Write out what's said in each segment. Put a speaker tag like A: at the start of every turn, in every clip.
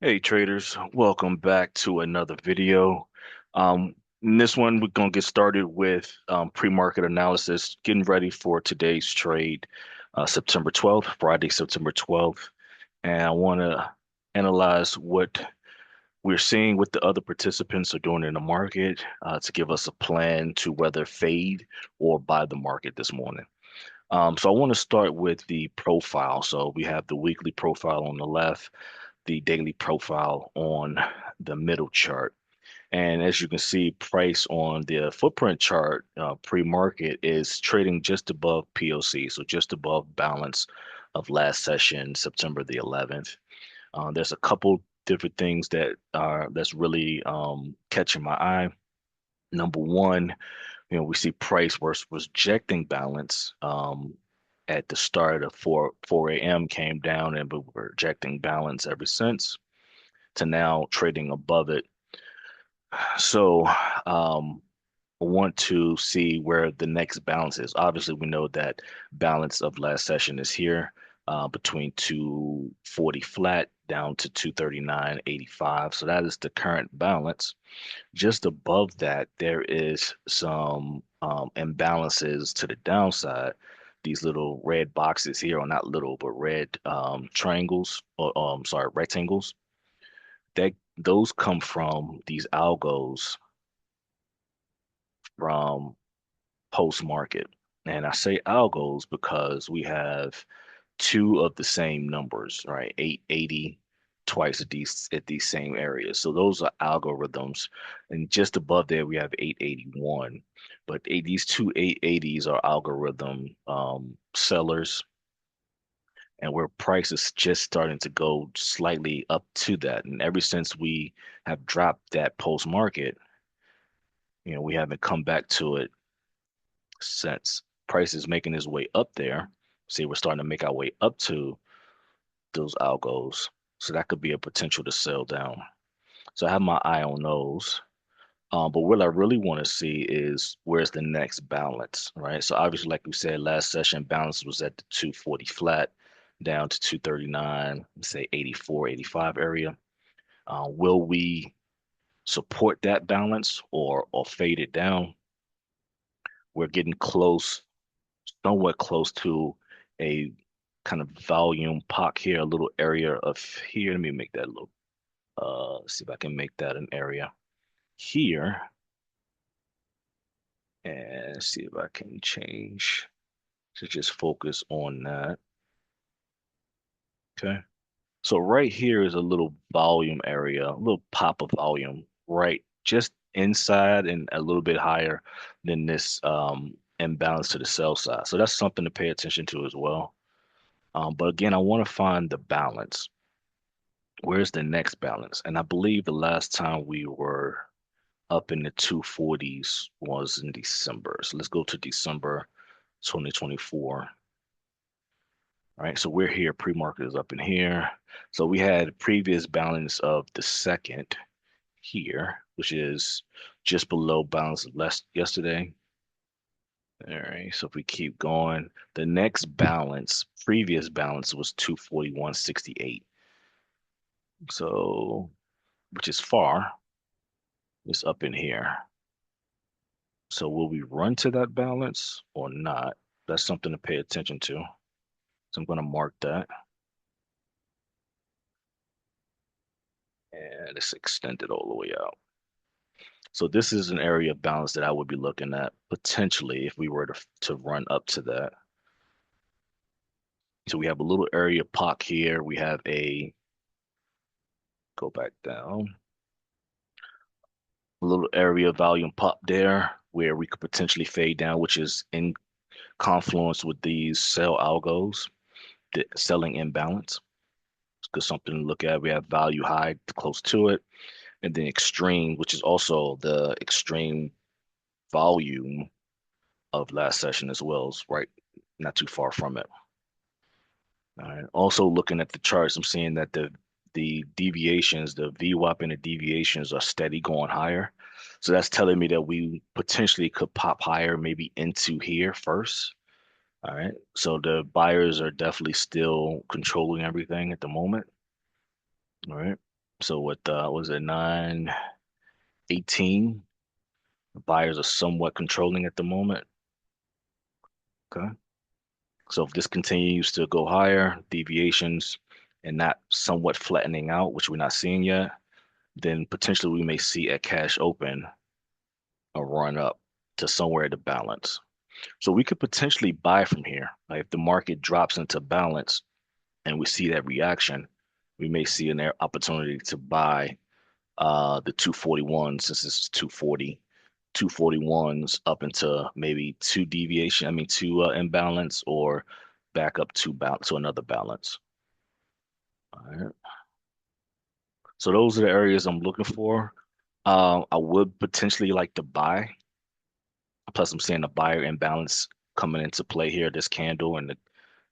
A: Hey traders, welcome back to another video. In this one, we're gonna get started with pre-market analysis, getting ready for today's trade, September 12th, Friday, September 12th. And I want to analyze what we're seeing, what the other participants are doing in the market, to give us a plan to whether fade or buy the market this morning. So I want to start with the profile. So we have the weekly profile on the left, the daily profile on the middle chart. And as you can see, price on the footprint chart pre-market is trading just above POC, so just above balance of last session, September the 11th. There's a couple different things that's really catching my eye. Number one, we see price was rejecting balance at the start of 4 a.m. came down and but we're rejecting balance ever since to now trading above it. So I want to see where the next balance is. Obviously, we know that balance of last session is here between 240 flat down to 239.85. So that is the current balance. Just above that, there is some imbalances to the downside. These little red boxes here, or not little, but red triangles, or sorry, rectangles. Those come from these algos from post market. And I say algos because we have two of the same numbers, right? 880 twice at these same areas. So those are algorithms. And just above there we have 881. But these two 880s are algorithm sellers, and where price is just starting to go slightly up to that. And ever since we have dropped that post market, we haven't come back to it since. Price is making his way up there. See, we're starting to make our way up to those algos. So that could be a potential to sell down. So I have my eye on those. But what I really want to see is where's the next balance, right? So obviously, like we said, last session balance was at the 240 flat down to 239, say 84, 85 area. Will we support that balance or fade it down? We're getting close, somewhat close to a kind of volume pock here, a little area of here. Let me make that look. See if I can make that an area here, and see if I can change to just focus on that. Okay. So right here is a little volume area, a little pop of volume, right? Just inside and a little bit higher than this imbalance to the sell side. So that's something to pay attention to as well. But again, I want to find the balance. Where's the next balance? And I believe the last time we were up in the 240s was in December. So let's go to December 2024. All right, so we're here. Pre-market is up in here. So we had previous balance of the second here, which is just below balance of last yesterday. All right, so if we keep going, the next balance, previous balance was 241.68. So, which is far, it's up in here. So will we run to that balance or not? That's something to pay attention to. So I'm going to mark that. And it's extended all the way out. So this is an area of balance that I would be looking at potentially if we were to run up to that. So we have a little area pock here. We have go back down, a little area volume pop there where we could potentially fade down, which is in confluence with these sell algos, the selling imbalance. It's good something to look at. We have value high close to it, and then extreme, which is also the extreme volume of last session as well, is right not too far from it. All right. Also looking at the charts, I'm seeing that the deviations, the VWAP and the deviations are steady going higher. So that's telling me that we potentially could pop higher, maybe into here first. All right. So the buyers are definitely still controlling everything at the moment. All right. So with was it 918? Buyers are somewhat controlling at the moment. Okay. So if this continues to go higher, deviations and not somewhat flattening out, which we're not seeing yet, then potentially we may see a cash open a run up to somewhere at the balance. So we could potentially buy from here. Like if the market drops into balance and we see that reaction, we may see an opportunity to buy the 241 since this is 240, 241s up into maybe two deviation, I mean two imbalance or back up to balance to another balance. All right. So those are the areas I'm looking for. I would potentially like to buy. Plus, I'm seeing a buyer imbalance coming into play here, this candle and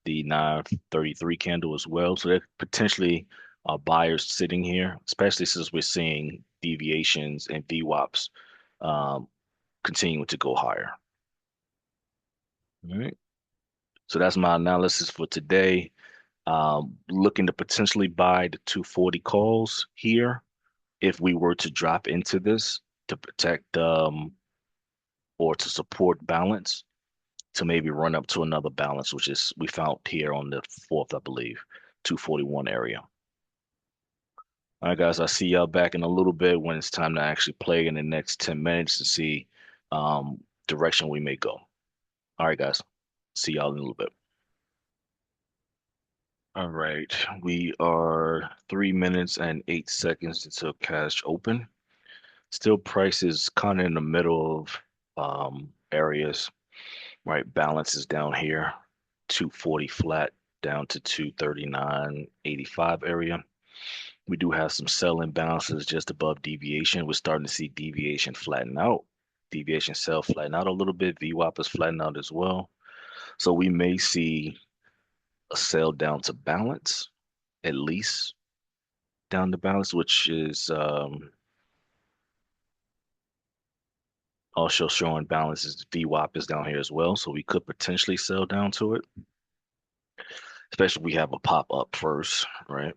A: the 933 candle as well. So there potentially are buyers sitting here, especially since we're seeing deviations and VWAPs um, continuing to go higher. All right. So that's my analysis for today. Looking to potentially buy the 240 calls here if we were to drop into this to protect or to support balance to maybe run up to another balance, which is we found here on the fourth, I believe, 241 area. All right, guys, I'll see y'all back in a little bit when it's time to actually play in the next 10 minutes to see um, direction we may go. All right, guys, see y'all in a little bit. All right, we are 3 minutes and 8 seconds until cash open. Still prices kind of in the middle of areas, right? Balance is down here, 240 flat down to 239.85 area. We do have some sell imbalances just above deviation. We're starting to see deviation flatten out. Deviation sell flatten out a little bit. VWAP is flattening out as well. So we may see a sell down to balance, at least down to balance, which is also showing balances. VWAP is down here as well. So we could potentially sell down to it, especially if we have a pop up first, right?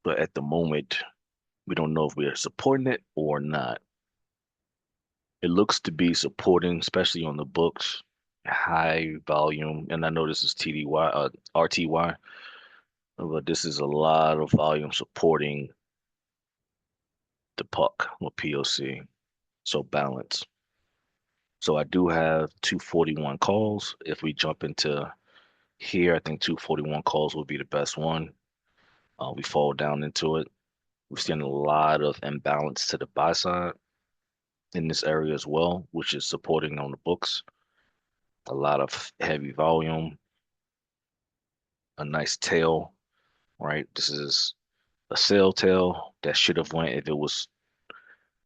A: But at the moment, we don't know if we are supporting it or not. It looks to be supporting, especially on the books, high volume. And I know this is TDY, RTY, but this is a lot of volume supporting the puck or POC. So balance. So I do have 241 calls. If we jump into here, I think 241 calls would be the best one. We fall down into it. We're seeing a lot of imbalance to the buy side in this area as well, which is supporting on the books. A lot of heavy volume, a nice tail, right? This is a sell tail that should have went if it was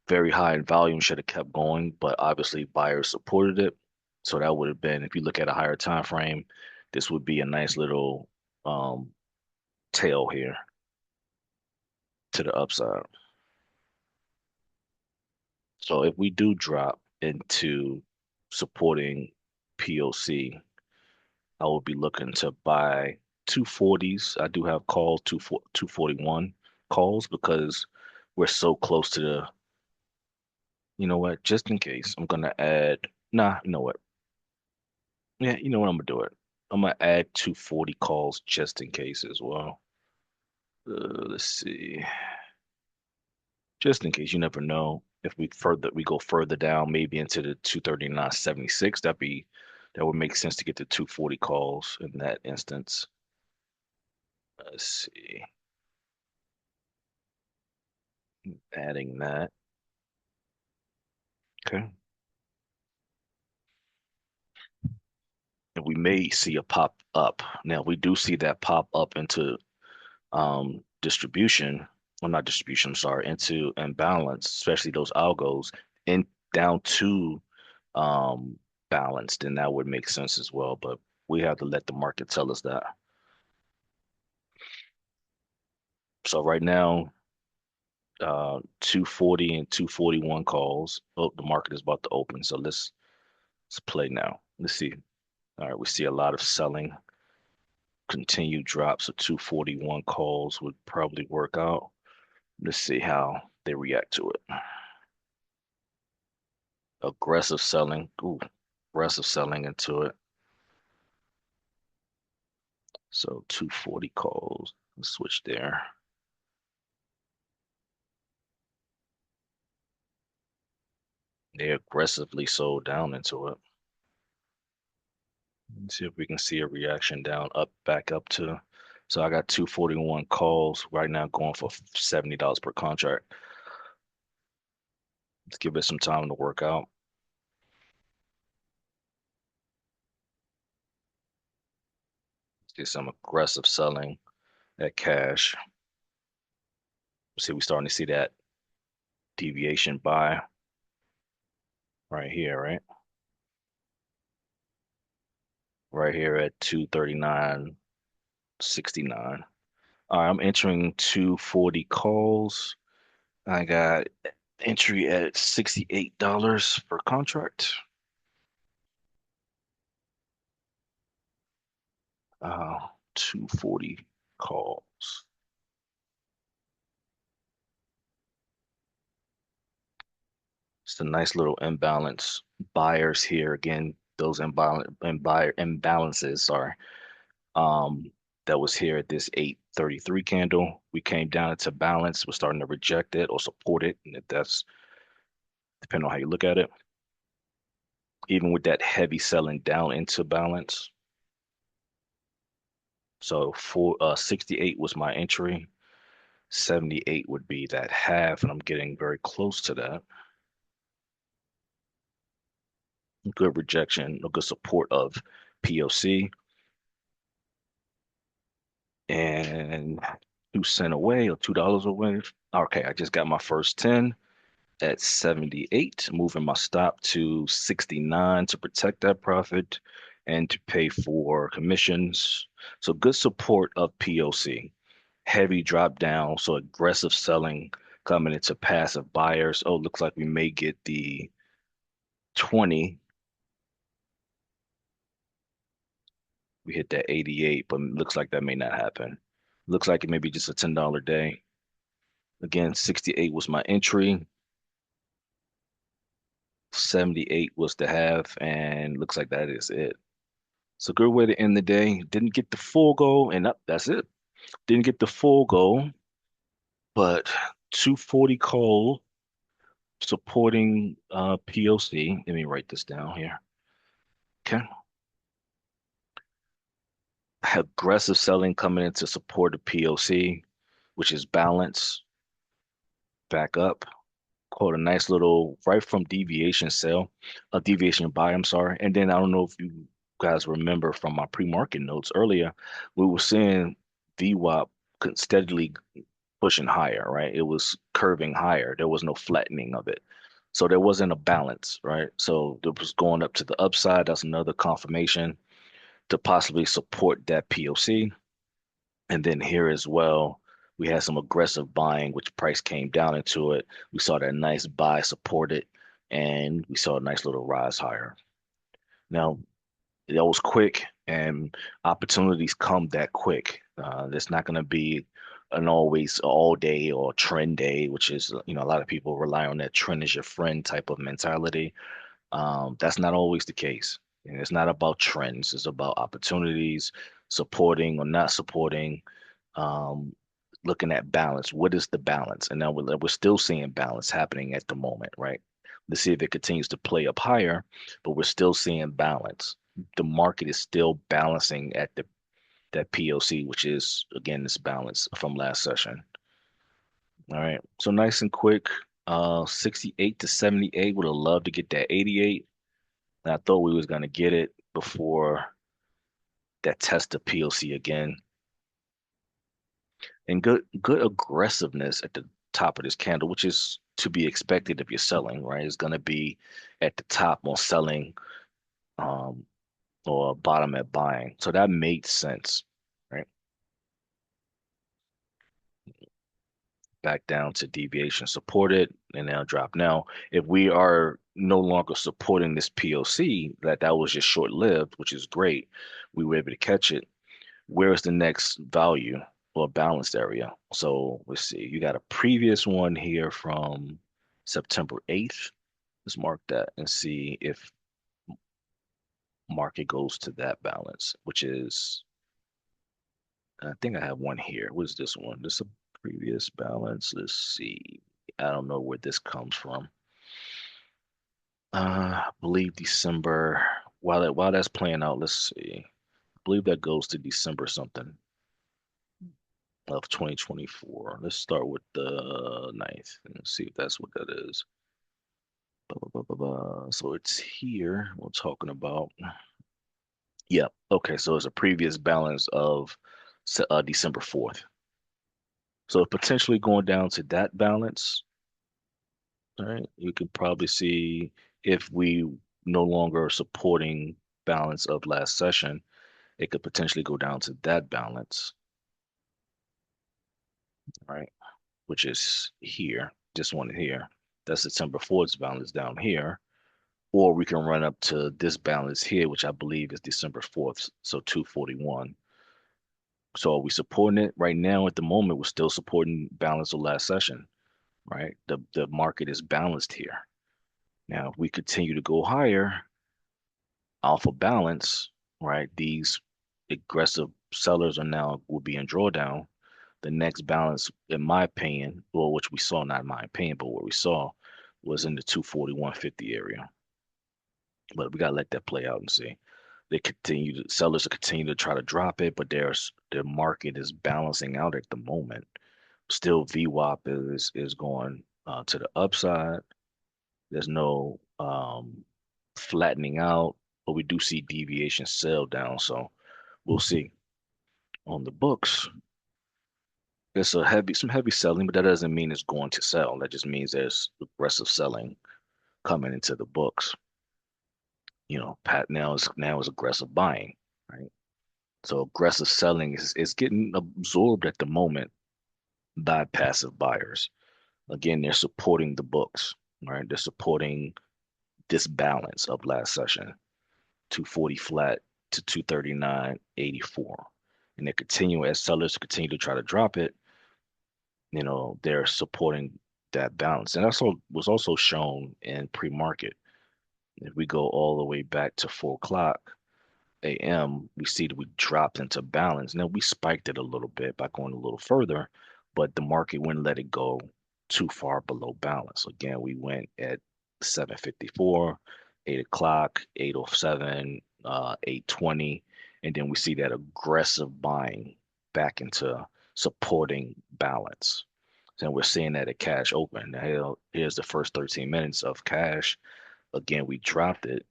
A: very high in volume, should have kept going, but obviously buyers supported it. So that would have been, if you look at a higher time frame, this would be a nice little um, tail here to the upside. So if we do drop into supporting POC, I will be looking to buy 240s. I do have calls, 241 calls because we're so close to the, you know what, just in case, I'm gonna add, nah, you know what? Yeah, you know what, I'm gonna do it. I'm gonna add 240 calls just in case as well. Let's see. Just in case, you never know. If we go further down, maybe into the 239.76, that would make sense to get to 240 calls in that instance. Let's see. Adding that. Okay. And we may see a pop up. Now we do see that pop up into distribution, well not distribution, I'm sorry, into imbalance, especially those algos in down to um balance, then that would make sense as well. But we have to let the market tell us that. So right now, 240 and 241 calls. Oh, the market is about to open. So let's play now. Let's see. All right, we see a lot of selling, continued drops of 241 calls would probably work out. Let's see how they react to it. Aggressive selling. Ooh, aggressive selling into it. So 240 calls. Let's switch there. They aggressively sold down into it. Let's see if we can see a reaction down, up, back up to. So I got 241 calls right now going for $70 per contract. Let's give it some time to work out. Get some aggressive selling at cash. See, we're starting to see that deviation buy right here, right? Right here at 239.69. All right, I'm entering 240 calls. I got entry at $68 per contract. 240 calls. It's a nice little imbalance. Buyers here again, those imbalances, sorry. Um, that was here at this 833 candle. We came down into balance. We're starting to reject it or support it, and if that's depending on how you look at it. Even with that heavy selling down into balance. So for 68 was my entry. 78 would be that half, and I'm getting very close to that. Good rejection, a good support of POC, and 2 cents away or $2 away. Okay, I just got my first 10 at 78, moving my stop to 69 to protect that profit and to pay for commissions. So good support of POC. Heavy drop down, so aggressive selling coming into passive buyers. Oh, looks like we may get the 20. We hit that 88, but looks like that may not happen. Looks like it may be just a $10 day. Again, 68 was my entry. 78 was the half, and looks like that is it. So good way to end the day. Didn't get the full goal, and up, that's it. Didn't get the full goal, but 240 call supporting POC. Let me write this down here. Okay. Aggressive selling coming in to support the POC, which is balance back up. Quote a nice little right from deviation sell, a deviation buy, I'm sorry. And then I don't know if you guys remember from my pre-market notes earlier, we were seeing VWAP steadily pushing higher, right? It was curving higher. There was no flattening of it. So there wasn't a balance, right? So it was going up to the upside. That's another confirmation to possibly support that POC. And then here as well, we had some aggressive buying, which price came down into it. We saw that nice buy supported, and we saw a nice little rise higher. Now, that was quick, and opportunities come that quick. It's not going to be an always all day or trend day, which is, a lot of people rely on that trend is your friend type of mentality. That's not always the case. And it's not about trends. It's about opportunities, supporting or not supporting, um, looking at balance. What is the balance? And now we're still seeing balance happening at the moment, right? Let's see if it continues to play up higher, but we're still seeing balance. The market is still balancing at the that POC, which is again this balance from last session. All right. So nice and quick. 68 to 78. Would have loved to get that 88. And I thought we was gonna get it before that test of POC again. And good aggressiveness at the top of this candle, which is to be expected if you're selling, right? It's gonna be at the top on selling, um, or bottom at buying. So that made sense, right? Back down to deviation supported and now drop. Now, if we are no longer supporting this POC, that was just short lived, which is great. We were able to catch it. Where is the next value? or balanced area. So let's see. You got a previous one here from September 8th. Let's mark that and see if market goes to that balance, which is, I think I have one here. What is this one? This is a previous balance. Let's see. I don't know where this comes from. I believe December. While that's playing out, let's see. I believe that goes to December something of 2024. Let's start with the ninth and see if that's what that is. Blah, blah, blah, blah, blah. So it's here. We're talking about. Yeah. Okay. So it's a previous balance of December 4th. So potentially going down to that balance. All right. You could probably see if we no longer are supporting balance of last session, it could potentially go down to that balance, right? Which is here, this one here. That's September 4th balance down here. Or we can run up to this balance here, which I believe is December 4th, so 241. So are we supporting it right now? At the moment, we're still supporting balance of last session, right? The market is balanced here. Now, if we continue to go higher off of balance, right? These aggressive sellers are now will be in drawdown. The next balance, in my opinion, well, which we saw, not in my opinion, but what we saw was in the 241.50 area. But we gotta let that play out and see. Sellers are continue to try to drop it, but their market is balancing out at the moment. Still, VWAP is going to the upside. There's no flattening out, but we do see deviation sell down. So we'll see. On the books, it's some heavy selling, but that doesn't mean it's going to sell. That just means there's aggressive selling coming into the books. Pat now is aggressive buying, right? So aggressive selling is getting absorbed at the moment by passive buyers. Again, they're supporting the books, right? They're supporting this balance of last session, 240 flat to 239.84. And they continue as sellers continue to try to drop it, they're supporting that balance. And that's what was also shown in pre-market. If we go all the way back to 4 o'clock AM, we see that we dropped into balance. Now we spiked it a little bit by going a little further, but the market wouldn't let it go too far below balance. Again, we went at 7:54, 8 o'clock, 8:07, 8:20, and then we see that aggressive buying back into supporting balance. And we're seeing that at cash open. Now, here's the first 13 minutes of cash. Again, we dropped it,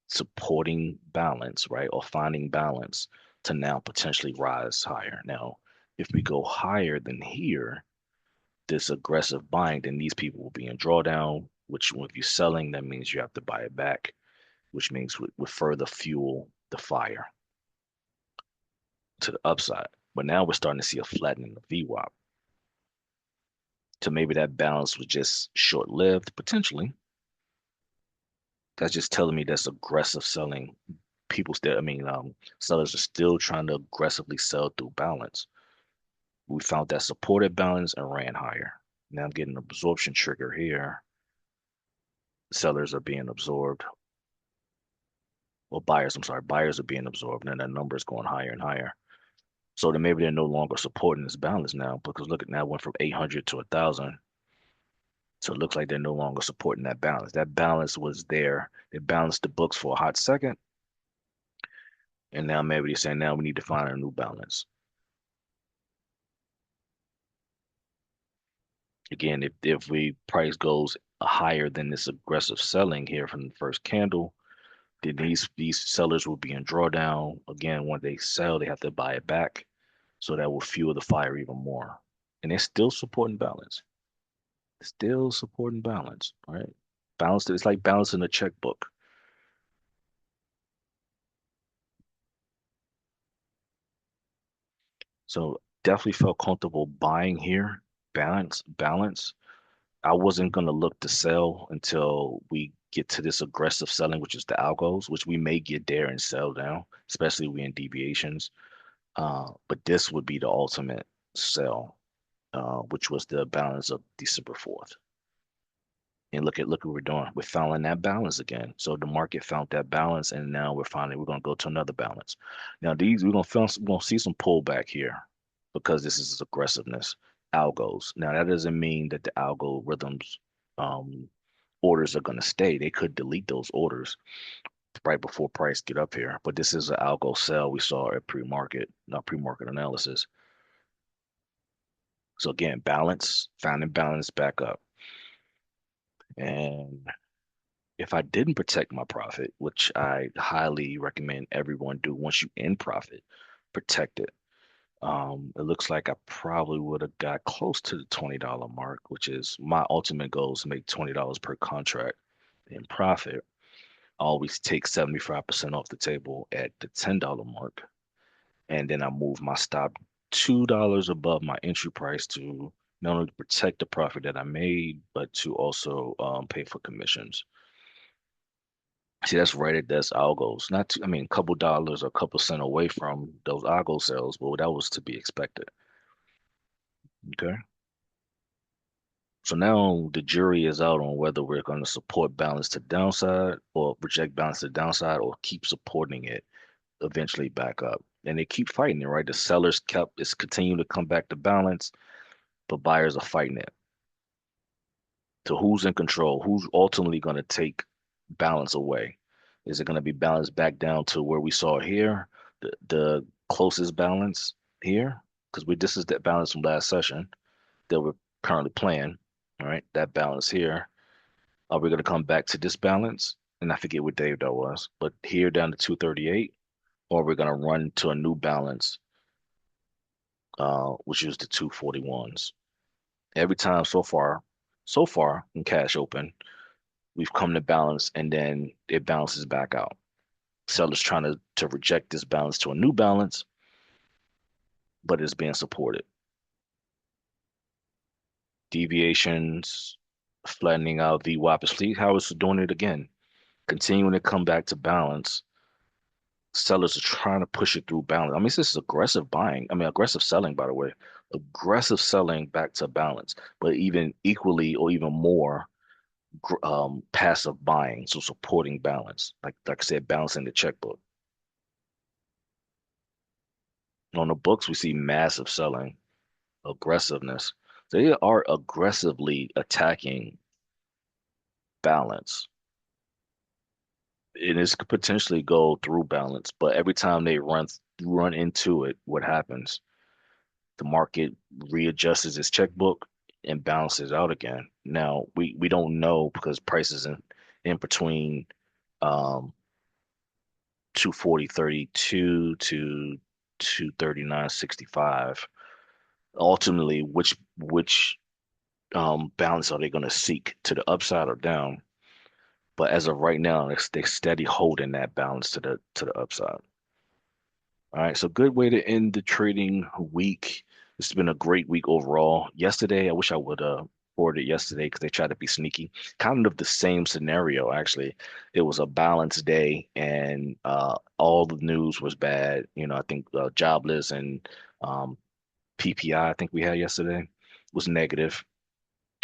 A: supporting balance, right? Or finding balance to now potentially rise higher. Now, if we go higher than here, this aggressive buying, then these people will be in drawdown, which if you're selling, that means you have to buy it back, which means would further fuel the fire to the upside. But now we're starting to see a flattening of VWAP. So maybe that balance was just short-lived, potentially. That's just telling me that's aggressive selling. Sellers are still trying to aggressively sell through balance. We found that supported balance and ran higher. Now I'm getting an absorption trigger here. Sellers are being absorbed. Well, buyers, I'm sorry, buyers are being absorbed, and that number is going higher and higher. So then maybe they're no longer supporting this balance now because look at now it went from 800 to 1,000. So it looks like they're no longer supporting that balance. That balance was there. They balanced the books for a hot second, and now maybe they're saying now we need to find a new balance. Again, if we price goes higher than this aggressive selling here from the first candle, then these sellers will be in drawdown. Again, when they sell, they have to buy it back. So that will fuel the fire even more. And they're still supporting balance. Still supporting balance, right? Balance, it's like balancing a checkbook. So definitely felt comfortable buying here. Balance. I wasn't gonna look to sell until we get to this aggressive selling, which is the algos, which we may get there and sell down, especially if we in deviations. But this would be the ultimate sell, which was the balance of December 4th. And look what we're doing. We're finding that balance again. So the market found that balance, and now we're going to go to another balance. Now these we're going to see some pullback here because this is aggressiveness. Algos. Now that doesn't mean that the algorithms um, orders are going to stay. They could delete those orders right before price get up here. But this is an algo sell we saw at pre-market, not pre-market analysis. So again, balance, finding balance back up. And if I didn't protect my profit, which I highly recommend everyone do once you in profit, protect it. It looks like I probably would have got close to the $20 mark, which is my ultimate goal is to make $20 per contract in profit. I always take 75% off the table at the $10 mark. And then I move my stop $2 above my entry price to not only protect the profit that I made, but to also pay for commissions. See, that's right at that's algos. Not too, I mean, a couple dollars or a couple cent away from those algo sales, but that was to be expected. Okay. So now the jury is out on whether we're going to support balance to downside or reject balance to downside or keep supporting it eventually back up. And they keep fighting it, right? The sellers kept it's continuing to come back to balance, but buyers are fighting it. So who's in control? Who's ultimately going to take balance away? Is it going to be balanced back down to where we saw here, the closest balance here? Because we this is that balance from last session that we're currently playing. All right, that balance here. Are we going to come back to this balance? And I forget what Dave that was, but here down to 238, or we're going to run to a new balance, which is the 241s. Every time so far in cash open, we've come to balance and then it bounces back out. Sellers trying to reject this balance to a new balance, but it's being supported. Deviations, flattening out VWAP. See how it's doing it again, continuing to come back to balance. Sellers are trying to push it through balance. I mean, this is aggressive buying. I mean, aggressive selling, by the way. Aggressive selling back to balance, but even equally or even more passive buying, so supporting balance. Like I said, balancing the checkbook. On the books, we see massive selling, aggressiveness. They are aggressively attacking balance. And this could potentially go through balance, but every time they run into it, what happens? The market readjusts its checkbook and balances out again. Now we don't know because prices in between um 240.32 to 239.65. Ultimately, which balance are they going to seek to the upside or down? But as of right now, they steady holding that balance to the upside. All right, so good way to end the trading week. It's been a great week overall. Yesterday, I wish I would forward it yesterday because they tried to be sneaky. Kind of the same scenario, actually. It was a balanced day, and all the news was bad. You know, I think jobless and PPI, I think we had yesterday, was negative.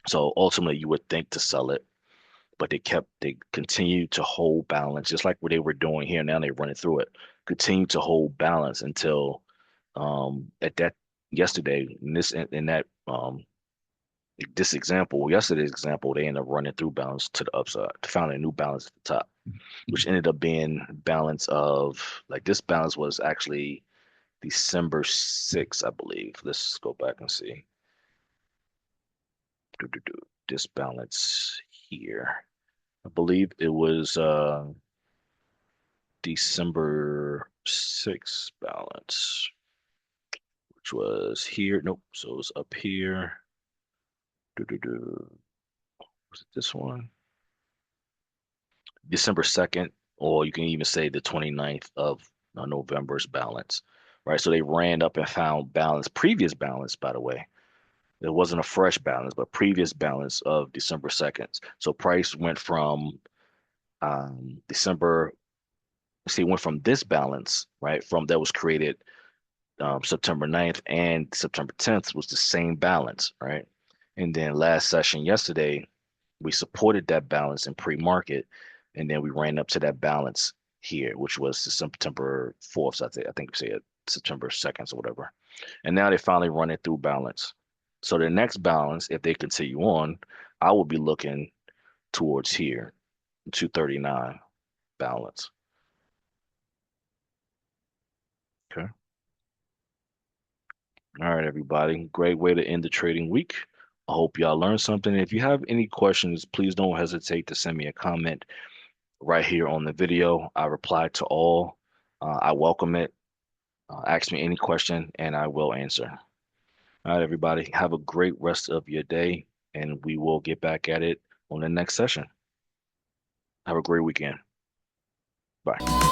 A: So ultimately, you would think to sell it, but they continued to hold balance, just like what they were doing here. Now they're running through it. Continue to hold balance until at that yesterday in that this example, yesterday's example, they ended up running through balance to the upside, found a new balance at the top, which ended up being balance of like this balance was actually December 6th, I believe. Let's go back and see. This balance here. I believe it was December 6th balance, which was here. Nope. So it was up here. Was it this one? December 2nd, or you can even say the 29th of November's balance, right? So they ran up and found balance, previous balance, by the way. It wasn't a fresh balance, but previous balance of December 2nd. So price went from December, see, went from this balance, right, from that was created September 9th and September 10th was the same balance, right? And then last session yesterday, we supported that balance in pre-market, and then we ran up to that balance here, which was the September 4th. So I think we say it September 2nd or whatever. And now they finally run it through balance. So the next balance, if they continue on, I will be looking towards here, 239 balance. Okay. All right, everybody. Great way to end the trading week. I hope y'all learned something. If you have any questions, please don't hesitate to send me a comment right here on the video. I reply to all. I welcome it. Ask me any question and I will answer. All right, everybody. Have a great rest of your day, and we will get back at it on the next session. Have a great weekend. Bye.